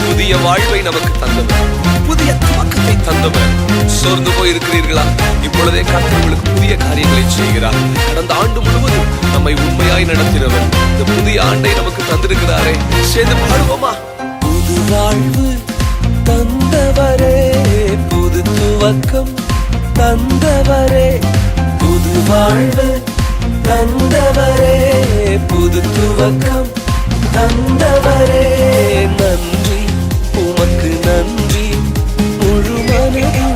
புதிய வாழ்வை நமக்கு தந்தவர், புதிய துவக்கத்தை தந்தவர். சோர்ந்து போயிருக்கிறீர்களா? இப்பொழுதே கர்த்தர் உங்களுக்கு புதிய காரியங்களை செய்கிறார். கடந்த ஆண்டு முழுவதும் நம்மை உண்மையாய் நடத்தினவர் இந்த புதிய ஆண்டை நமக்கு தந்திருக்கிறாரே. சேர்ந்து பாடுவோமா? புது வாழ்வு தந்தவரே, புது துவக்கம் தந்தவரே, புது வாழ்வு தந்தவரே, புது துவக்கம் தந்தவரே. நன்றி, உமக்கு நன்றி, முழு மனதுடன்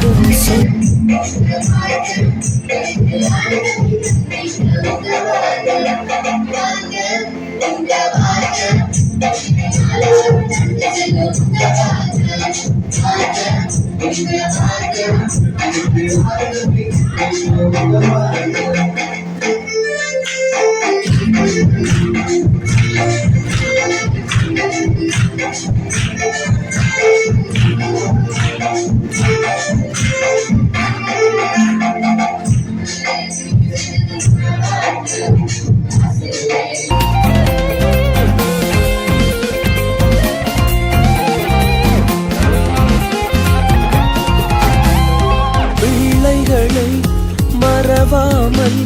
மறவாமல்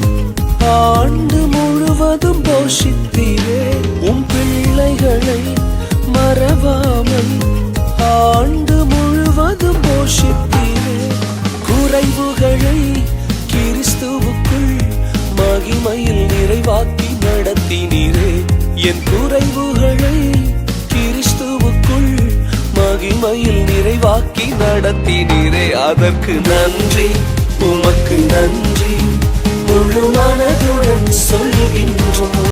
ஆண்டு முழுவதும் போஷித்தீரே. உம் பிள்ளைகளை மறவாமல் ஆண்டு முழுவதும் போஷித்தீரே. குறைவுகளை கிறிஸ்துவுக்குள் மகிமையில் நிறைவாக்கி நடத்தினீரே. என் குறைவுகளை கிறிஸ்துவுக்குள் மகிமையில் நிறைவாக்கி நடத்தினீரே. அதற்கு நன்றி, உமக்கு நன்றி, முழு மனதுடன் சொல்கின்றோம்.